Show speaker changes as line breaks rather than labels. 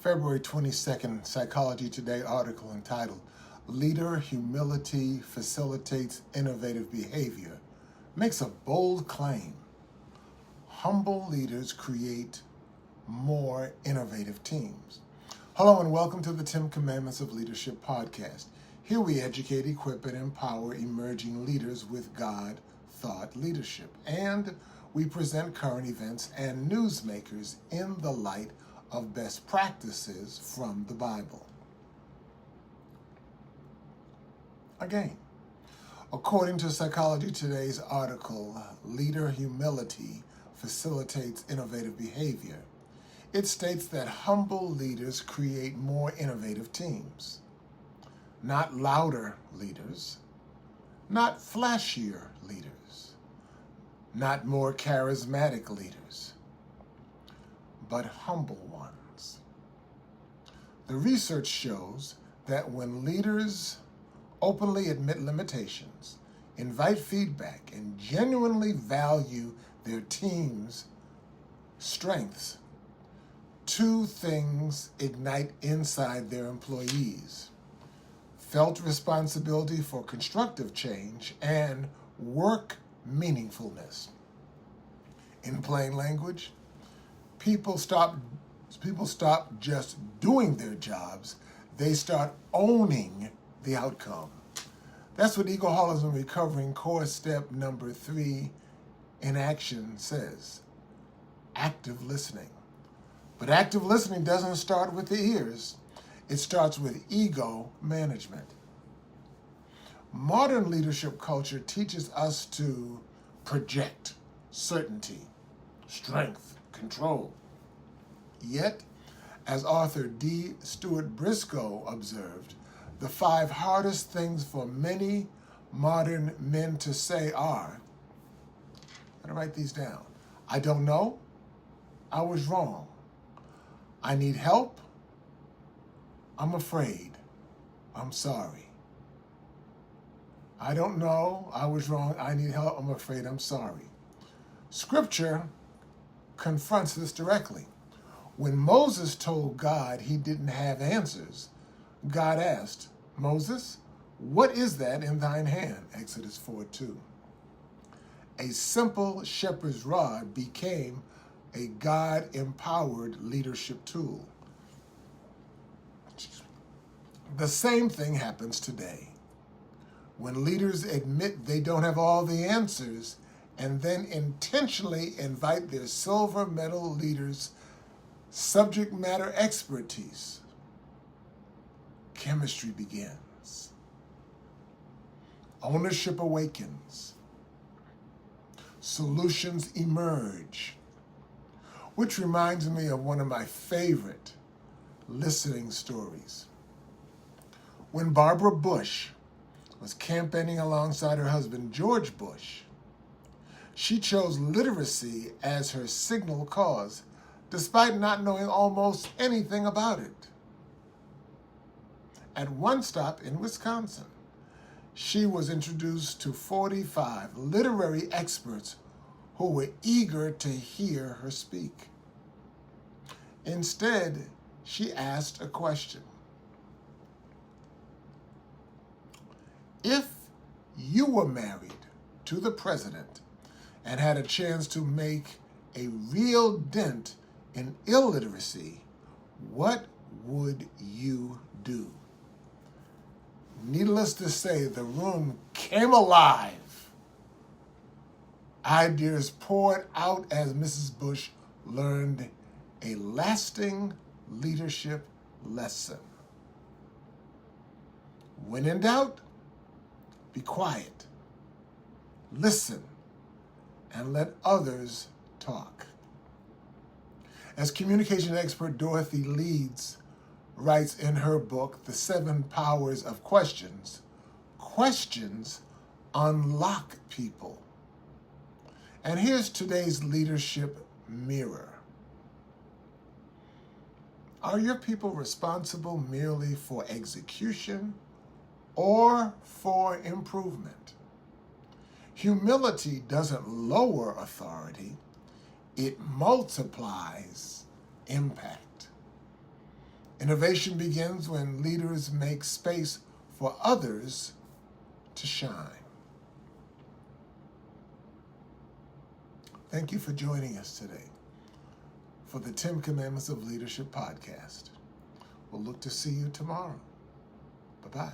February 22nd, Psychology Today article entitled, Leader Humility Facilitates Innovative Behavior, makes a bold claim. Humble leaders create more innovative teams. Hello and welcome to the 10 Commandments of Leadership podcast. Here we educate, equip, and empower emerging leaders with God-thought leadership. And we present current events and newsmakers in the light of best practices from the Bible. Again, according to Psychology Today's article, Leader Humility Facilitates Innovative Behavior, it states that humble leaders create more innovative teams. Not louder leaders, not flashier leaders, not more charismatic leaders, but humble ones. The research shows that when leaders openly admit limitations, invite feedback, and genuinely value their team's strengths, two things ignite inside their employees: felt responsibility for constructive change and work meaningfulness. In plain language, people stop just doing their jobs, they start owning the outcome. That's what Egoholism Recovering Core Step number 3 in action says. Active listening. But active listening doesn't start with the ears. It starts with ego management. Modern leadership culture teaches us to project certainty, strength, control. Yet, as author D. Stuart Briscoe observed, the 5 hardest things for many modern men to say are, I'm going to write these down. I don't know. I was wrong. I need help. I'm afraid. I'm sorry. I don't know. I was wrong. I need help. I'm afraid. I'm sorry. Scripture confronts this directly. When Moses told God he didn't have answers, God asked, Moses, what is that in thine hand? Exodus 4:2. A simple shepherd's rod became a God-empowered leadership tool. The same thing happens today. When leaders admit they don't have all the answers and then intentionally invite their silver medal leaders' subject matter expertise, chemistry begins. Ownership awakens. Solutions emerge. Which reminds me of one of my favorite listening stories. When Barbara Bush was campaigning alongside her husband, George Bush, she chose literacy as her signal cause, despite not knowing almost anything about it. At one stop in Wisconsin, she was introduced to 45 literary experts who were eager to hear her speak. Instead, she asked a question. If you were married to the president and had a chance to make a real dent in illiteracy, what would you do? Needless to say, the room came alive. Ideas poured out as Mrs. Bush learned a lasting leadership lesson. When in doubt, be quiet, listen, and let others talk. As communication expert Dorothy Leeds writes in her book, The 7 Powers of Questions, questions unlock people. And here's today's leadership mirror. Are your people responsible merely for execution or for improvement? Humility doesn't lower authority, it multiplies impact. Innovation begins when leaders make space for others to shine. Thank you for joining us today for the 10 Commandments of Leadership podcast. We'll look to see you tomorrow. Bye-bye.